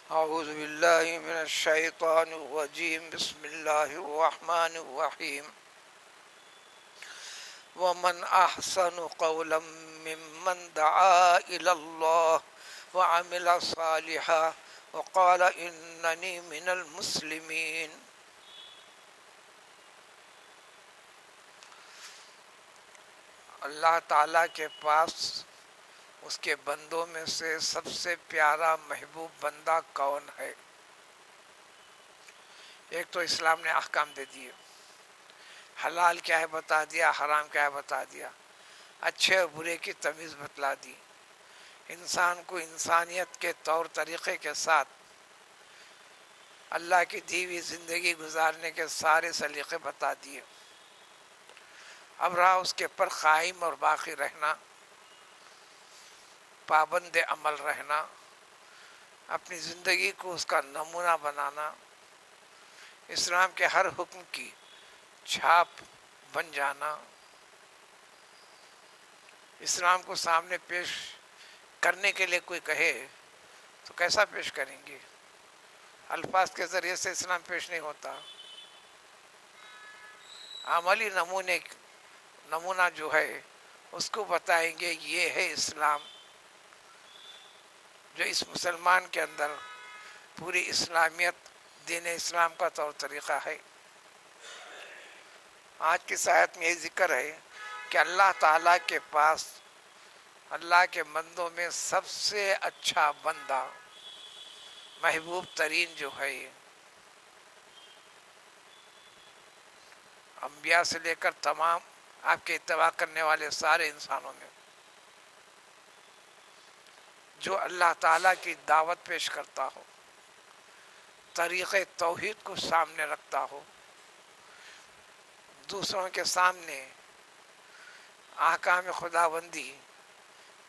أعوذ بالله من الشيطان الرجيم بسم الله الرحمن الرحيم ومن أحسن قولا ممن دعا إلى الله وعمل صالحا وقال إنني من المسلمين۔ اللہ تعالیٰ کے پاس اس کے بندوں میں سے سب سے پیارا محبوب بندہ کون ہے؟ ایک تو اسلام نے احکام دے دیے، حلال کیا ہے بتا دیا، حرام کیا ہے بتا دیا، اچھے اور برے کی تمیز بتلا دی، انسان کو انسانیت کے طور طریقے کے ساتھ اللہ کی دی ہوئی زندگی گزارنے کے سارے سلیقے بتا دیے۔ اب رہا اس کے پر قائم اور باقی رہنا، پابند عمل رہنا، اپنی زندگی کو اس کا نمونہ بنانا، اسلام کے ہر حکم کی چھاپ بن جانا، اسلام کو سامنے پیش کرنے کے لیے کوئی کہے تو کیسا پیش کریں گے؟ الفاظ کے ذریعے سے اسلام پیش نہیں ہوتا، عملی نمونہ جو ہے اس کو بتائیں گے، یہ ہے اسلام، جو اس مسلمان کے اندر پوری اسلامیت دین اسلام کا طور طریقہ ہے۔ آج کی آیت میں یہ ذکر ہے کہ اللہ تعالیٰ کے پاس اللہ کے بندوں میں سب سے اچھا بندہ، محبوب ترین جو ہے، انبیاء سے لے کر تمام آپ کے اتباع کرنے والے سارے انسانوں میں جو اللہ تعالیٰ کی دعوت پیش کرتا ہو، طریق توحید کو سامنے رکھتا ہو، دوسروں کے سامنے احکام خداوندی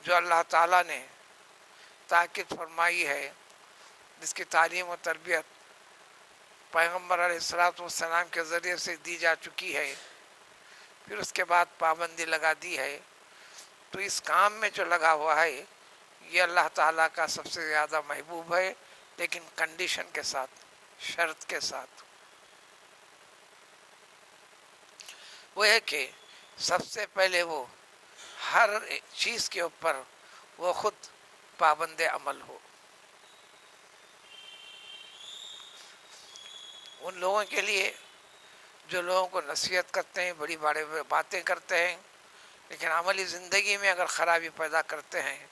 جو اللہ تعالیٰ نے تاکید فرمائی ہے، جس کی تعلیم و تربیت پیغمبر علیہ السلام کے ذریعے سے دی جا چکی ہے، پھر اس کے بعد پابندی لگا دی ہے، تو اس کام میں جو لگا ہوا ہے یہ اللہ تعالیٰ کا سب سے زیادہ محبوب ہے، لیکن کنڈیشن کے ساتھ، شرط کے ساتھ، وہ ہے کہ سب سے پہلے وہ ہر چیز کے اوپر وہ خود پابند عمل ہو۔ ان لوگوں کے لیے جو لوگوں کو نصیحت کرتے ہیں، بڑی بڑی باتیں کرتے ہیں، لیکن عملی زندگی میں اگر خرابی پیدا کرتے ہیں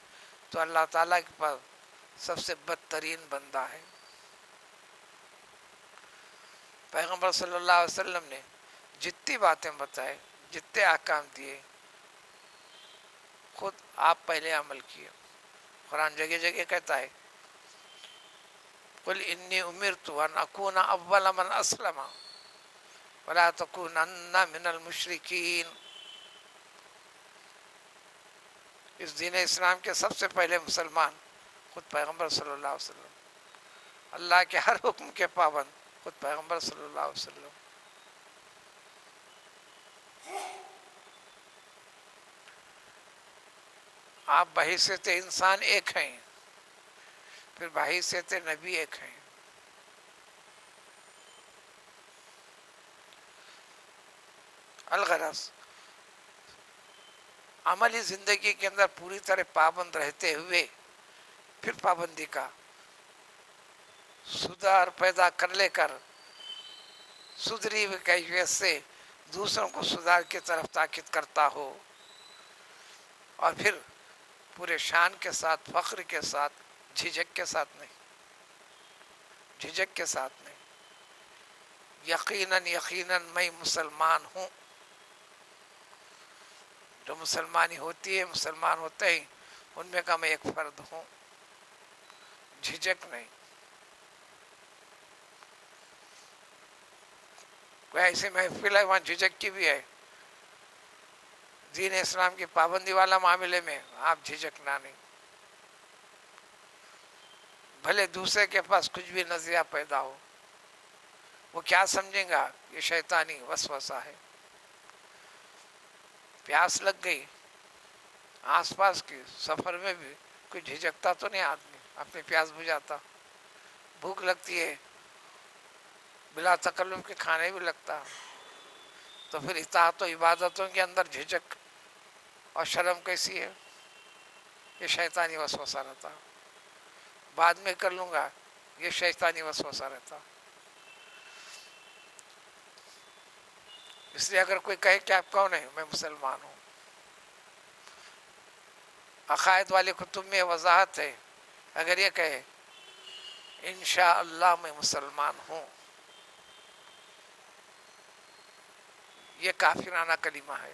تو اللہ تعالیٰ کے پاس سب سے بدترین بندہ ہے۔ پیغمبر صلی اللہ علیہ وسلم نے جتنی باتیں بتائے، جتنے احکام دیے، خود آپ پہلے عمل کیے۔ قرآن جگہ جگہ کہتا ہے قل انی امرت ان اکون اول من اسلم ولا تکونن من المشرکین۔ اس دین اسلام کے سب سے پہلے مسلمان خود پیغمبر صلی اللہ علیہ وسلم، اللہ کے ہر حکم کے پابند خود پیغمبر صلی اللہ علیہ وسلم۔ آپ بحیثیت انسان ایک ہیں، پھر بحیثیت نبی ایک ہیں۔ الغرض عملی زندگی کے اندر پوری طرح پابند رہتے ہوئے پھر پابندی کا سدھار پیدا کر لے کر سدھری ہوئی کیفیت سے دوسروں کو سدھار کی طرف تاکید کرتا ہو، اور پھر پورے شان کے ساتھ، فخر کے ساتھ، جھجک کے ساتھ نہیں، جھجک کے ساتھ نہیں، یقیناً میں مسلمان ہوں۔ جو مسلمانی ہوتی ہے، مسلمان ہوتے ہیں، ان میں کا میں ایک فرد ہوں، جھجک نہیں۔ کوئی ایسی محفل ہے وہاں جھجک کی بھی ہے، دین اسلام کی پابندی والا معاملے میں آپ جھجکنا نہیں، بھلے دوسرے کے پاس کچھ بھی نظریہ پیدا ہو، وہ کیا سمجھیں گا؟ یہ شیطانی وسوسہ ہے۔ پیاس لگ گئی، آس پاس کے سفر میں بھی کوئی جھجکتا تو نہیں آدمی، اپنی پیاس بجھاتا، بھوک لگتی ہے بلا تکلف کے کھانے بھی لگتا، تو پھر اطاعت و عبادتوں کے اندر جھجک اور شرم کیسی ہے؟ یہ شیطانی وسوسہ رہتا، بعد میں کر لوں گا، یہ شیطانی وسوسہ رہتا۔ اس لیے اگر کوئی کہے کہ آپ کون ہیں، میں مسلمان ہوں، عقائد والے کتب میں وضاحت ہے، اگر یہ کہے انشاءاللہ میں مسلمان ہوں، یہ کافرانہ کلمہ ہے،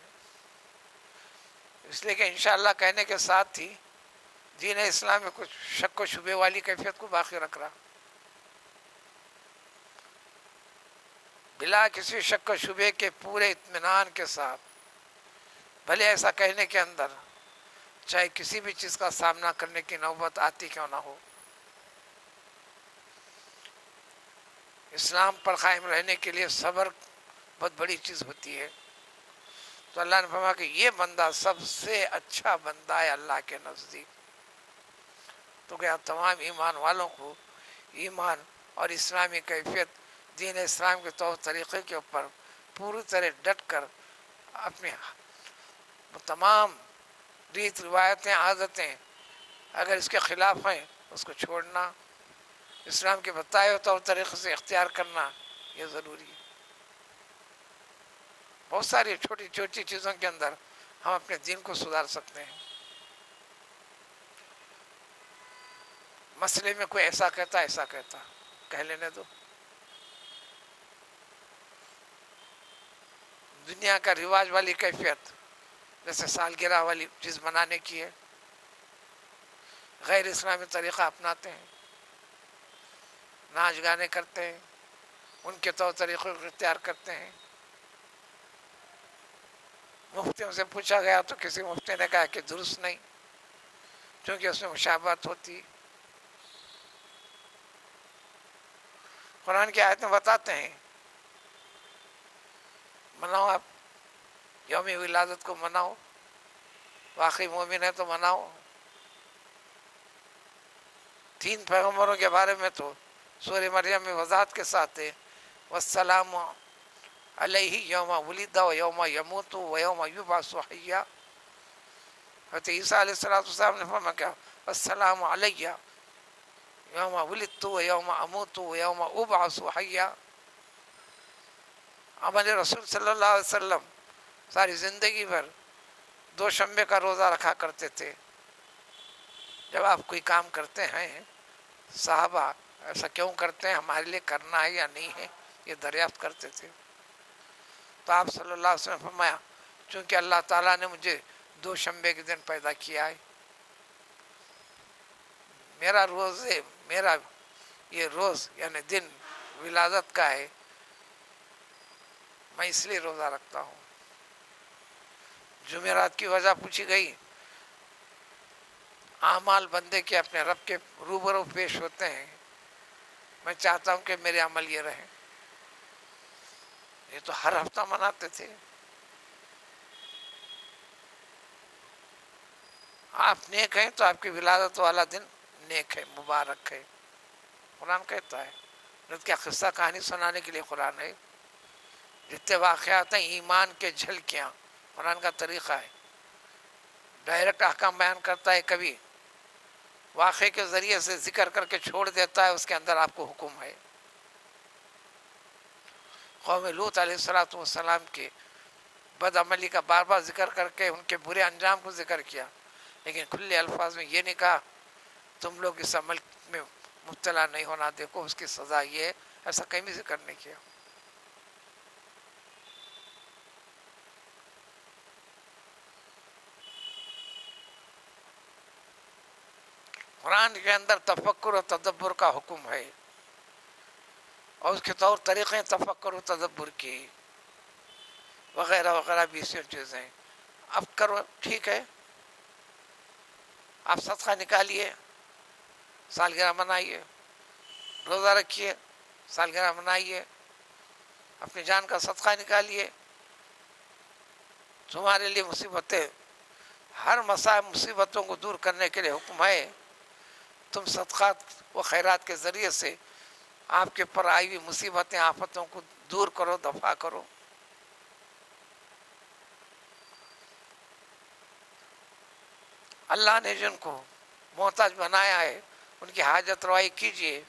اس لیے کہ انشاءاللہ کہنے کے ساتھ ہی دین اسلام میں کچھ شک و شبے والی کیفیت کو باقی رکھ رہا، بلا کسی شک و شبے کے پورے اطمینان کے ساتھ، بھلے ایسا کہنے کے اندر چاہے کسی بھی چیز کا سامنا کرنے کی نوبت آتی کیوں نہ ہو، اسلام پر قائم رہنے کے لیے صبر بہت بڑی چیز ہوتی ہے۔ تو اللہ نے فرمایا کہ یہ بندہ سب سے اچھا بندہ ہے اللہ کے نزدیک۔ تو کیا تمام ایمان والوں کو ایمان اور اسلامی کیفیت، دین اسلام کے طور طریقے کے اوپر پوری طرح ڈٹ کر اپنے تمام ریت روایتیں عادتیں اگر اس کے خلاف ہیں اس کو چھوڑنا، اسلام کے بتائے ہوئے طور طریقے سے اختیار کرنا، یہ ضروری ہے۔ بہت ساری چھوٹی چھوٹی چیزوں کے اندر ہم اپنے دین کو سدھار سکتے ہیں۔ مسئلے میں کوئی ایسا کہتا ایسا کہتا، کہہ لینے دو، دنیا کا رواج والی کیفیت جیسے سالگرہ والی چیز منانے کی ہے، غیر اسلامی طریقہ اپناتے ہیں، ناچ گانے کرتے ہیں، ان کے طور طریقوں کو اختیار کرتے ہیں۔ مفتیوں سے پوچھا گیا تو کسی مفتی نے کہا کہ درست نہیں، کیونکہ اس میں مشابہت ہوتی۔ قرآن کی آیت میں بتاتے ہیں مناؤ، آپ یوم ولادت کو مناؤ، واقعی مومن ہے تو مناؤ۔ 3 پیغمبروں کے بارے میں تو سورہ مریم میں وضاحت کے ساتھ ہے، والسلام علیہ یوم ولد و یوم یموت و یوم یبعث حیا۔ حضرت عیسیٰ علیہ السلام نے فرمایا کیا، والسلام علیہ یوم ولدت و یوم اموت و یوم ابعث حیا۔ ہمارے رسول صلی اللہ علیہ وسلم ساری زندگی بھر 2 شنبے کا روزہ رکھا کرتے تھے۔ جب آپ کوئی کام کرتے ہیں، صحابہ ایسا کیوں کرتے ہیں، ہمارے لیے کرنا ہے یا نہیں ہے، یہ دریافت کرتے تھے۔ تو آپ صلی اللہ علیہ وسلم نے فرمایا چونکہ اللہ تعالیٰ نے مجھے 2 شنبے کے دن پیدا کیا ہے، میرا یہ روز یعنی دن ولادت کا ہے، میں اس لیے روزہ رکھتا ہوں۔ جمعرات کی وجہ پوچھی گئی، اعمال بندے کے اپنے رب کے روبرو پیش ہوتے ہیں، میں چاہتا ہوں کہ میرے عمل یہ رہے۔ یہ تو ہر ہفتہ مناتے تھے۔ آپ نیک ہیں تو آپ کی ولادت والا دن نیک ہے، مبارک ہے، قرآن کہتا ہے۔ کیا قصہ کہانی سنانے کے لیے قرآن ہے؟ جتنے واقعات ہیں ایمان کے جھلکیاں، قرآن کا طریقہ ہے، ڈائریکٹ احکام بیان کرتا ہے، کبھی واقعے کے ذریعے سے ذکر کر کے چھوڑ دیتا ہے، اس کے اندر آپ کو حکم ہے۔ قوم لوط علیہ السلام کے بد عملی کا بار بار ذکر کر کے ان کے برے انجام کو ذکر کیا، لیکن کھلے الفاظ میں یہ نہیں کہا تم لوگ اس عمل میں مبتلا نہیں ہونا، دیکھو اس کی سزا یہ ہے، ایسا کہیں بھی ذکر نہیں کیا۔ قرآن کے اندر تفکر و تدبر کا حکم ہے، اور اس کے طور طریقے تفکر و تدبر کی وغیرہ وغیرہ بھی اسی چیزیں۔ اب کرو ٹھیک ہے، آپ صدقہ نکالیے، سالگرہ منائیے، روزہ رکھیے، سالگرہ منائیے، اپنی جان کا صدقہ نکالیے، تمہارے لیے مصیبتیں، ہر مصائب مصیبتوں کو دور کرنے کے لیے حکم ہے، تم صدقات و خیرات کے ذریعے سے آپ کے پر آئی ہوئی مصیبتیں آفتوں کو دور کرو، دفع کرو۔ اللہ نے جن کو محتاج بنایا ہے ان کی حاجت روائی کیجیے۔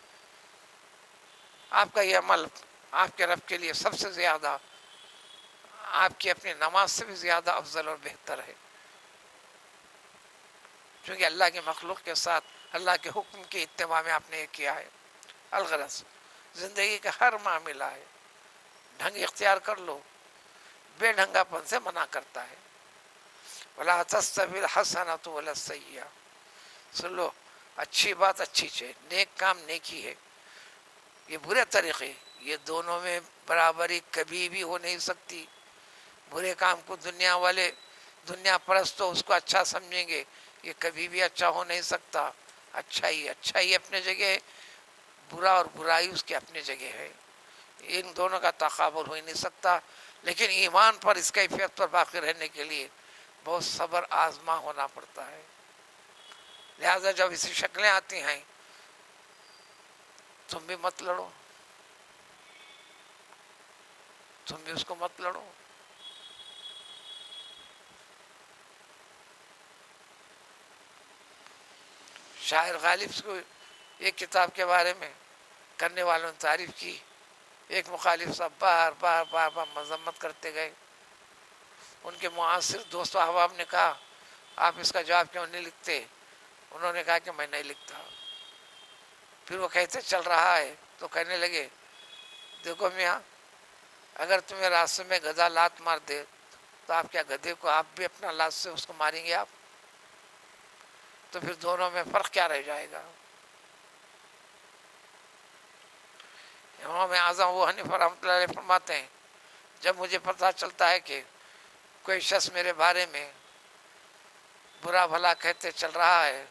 آپ کا یہ عمل آپ کے رب کے لیے سب سے زیادہ، آپ کی اپنی نماز سے بھی زیادہ افضل اور بہتر ہے، چونکہ اللہ کی مخلوق کے ساتھ اللہ کے حکم کی اتباع میں آپ نے یہ کیا ہے۔ الغرض زندگی کا ہر معاملہ ہے ڈھنگ اختیار کر لو، بے ڈھنگا پن سے منع کرتا ہے۔ وَلَا تَسْتَوِي الْحَسَنَةُ وَلَا السَّيِّئَةُ، سن لو، اچھی بات اچھی ہے، نیک کام نیکی ہے، یہ برے طریقے، یہ دونوں میں برابری کبھی بھی ہو نہیں سکتی۔ برے کام کو دنیا والے، دنیا پرست تو اس کو اچھا سمجھیں گے، یہ کبھی بھی اچھا ہو نہیں سکتا۔ اچھائی اپنے جگہ ہے، برا اور برائی اس کے اپنے جگہ ہے، ان دونوں کا تقابل ہو ہی نہیں سکتا۔ لیکن ایمان پر، اس کیفیت پر باقی رہنے کے لیے بہت صبر آزما ہونا پڑتا ہے۔ لہذا جب اسی شکلیں آتی ہیں تم بھی مت لڑو، تم بھی اس کو مت لڑو۔ شاعر غالب کو ایک کتاب کے بارے میں کرنے والوں نے تعریف کی، ایک مخالف صاحب بار بار مذمت کرتے گئے۔ ان کے معاصر دوست و احباب نے کہا آپ اس کا جواب کیوں نہیں لکھتے؟ انہوں نے کہا کہ میں نہیں لکھتا۔ پھر وہ کہتے چل رہا ہے تو کہنے لگے دیکھو میاں، اگر تمہیں راستے میں گدھا لات مار دے تو آپ کیا گدھے کو آپ بھی اپنا لات سے اس کو ماریں گے آپ؟ تو پھر دونوں میں فرق کیا رہ جائے گا؟ امام اعظم ابو حنیفہ رحمۃ اللہ علیہ فرماتے ہیں جب مجھے پتہ چلتا ہے کہ کوئی شخص میرے بارے میں برا بھلا کہتے چل رہا ہے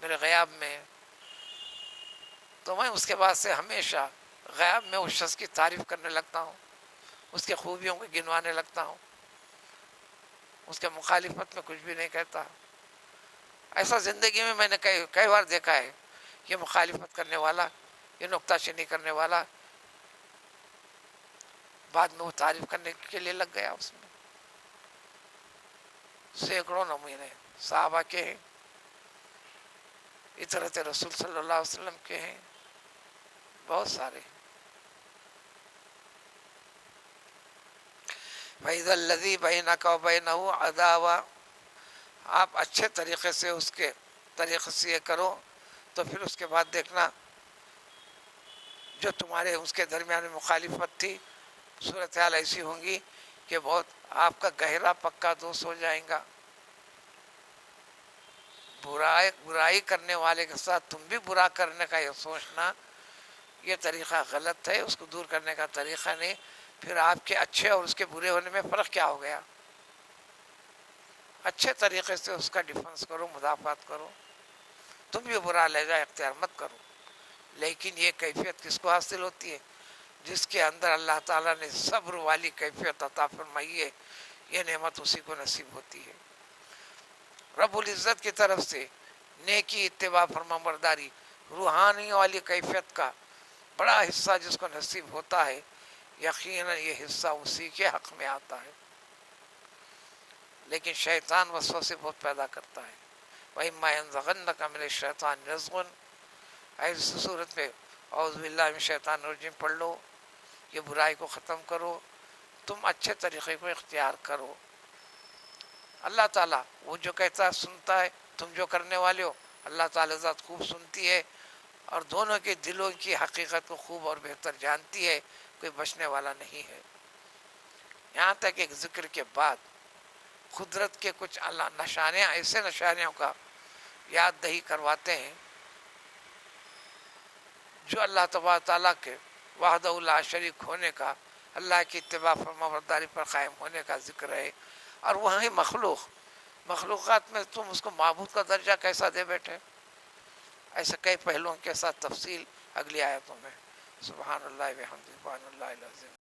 میرے غیاب میں، تو میں اس کے بعد سے ہمیشہ غیاب میں اس شخص کی تعریف کرنے لگتا ہوں، اس کے خوبیوں کو گنوانے لگتا ہوں، اس کے مخالفت میں کچھ بھی نہیں کہتا۔ ایسا زندگی میں نے کئی بار دیکھا ہے، یہ مخالفت کرنے والا، یہ نکتہ چینی کرنے والا، بعد میں وہ تعریف کرنے کے لیے لگ گیا۔ اس میں سینکڑوں نمونے صحابہ کے ہیں، اطرت رسول صلی اللہ علیہ وسلم کے ہیں، بہت سارے۔ فَإِذَا الَّذِي بَيْنَكَ وَبَيْنَهُ عَدَاوَةٌ، آپ اچھے طریقے سے اس کے طریقے سے یہ کرو تو پھر اس کے بعد دیکھنا جو تمہارے اس کے درمیان مخالفت تھی، صورتحال ایسی ہوں گی کہ بہت آپ کا گہرا پکا دوست ہو جائے گا۔ برائی کرنے والے کے ساتھ تم بھی برا کرنے کا یہ سوچنا، یہ طریقہ غلط ہے، اس کو دور کرنے کا طریقہ نہیں۔ پھر آپ کے اچھے اور اس کے برے ہونے میں فرق کیا ہو گیا؟ اچھے طریقے سے اس کا ڈیفنس کرو، مدافعت کرو، تم بھی برا لہجہ اختیار مت کرو۔ لیکن یہ کیفیت کس کو حاصل ہوتی ہے؟ جس کے اندر اللہ تعالیٰ نے صبر والی کیفیت عطا فرمائی ہے، یہ نعمت اسی کو نصیب ہوتی ہے۔ رب العزت کی طرف سے نیکی، اتباع، فرما برداری، روحانی والی کیفیت کا بڑا حصہ جس کو نصیب ہوتا ہے، یقیناً یہ حصہ اسی کے حق میں آتا ہے۔ لیکن شیطان وسوسے بہت پیدا کرتا ہے۔ وَإِمَّا يَنزَغَنَّكَ مِنَ الشَّيْطَانِ نَزْغٌ، ایسی صورت میں اعوذ باللہ من الشیطان الرجیم پڑھ لو، یہ برائی کو ختم کرو، تم اچھے طریقے کو اختیار کرو۔ اللہ تعالیٰ وہ جو کہتا ہے سنتا ہے، تم جو کرنے والے ہو اللہ تعالیٰ ذات خوب سنتی ہے اور دونوں کے دلوں کی حقیقت کو خوب اور بہتر جانتی ہے، کوئی بچنے والا نہیں ہے۔ یہاں تک ایک ذکر کے بعد قدرت کے کچھ نشانیاں، ایسے نشانیوں کا یاد دہی کرواتے ہیں جو اللہ تبارک تعالیٰ کے وحدہ لا شریک ہونے کا، اللہ کی اتباع فرما برداری پر قائم ہونے کا ذکر ہے۔ اور وہیں مخلوقات میں تم اس کو معبود کا درجہ کیسا دے بیٹھے؟ ایسے کئی پہلوؤں کے ساتھ تفصیل اگلی آیتوں میں۔ سبحان اللہ وبحمدہ، سبحان اللہ العظیم۔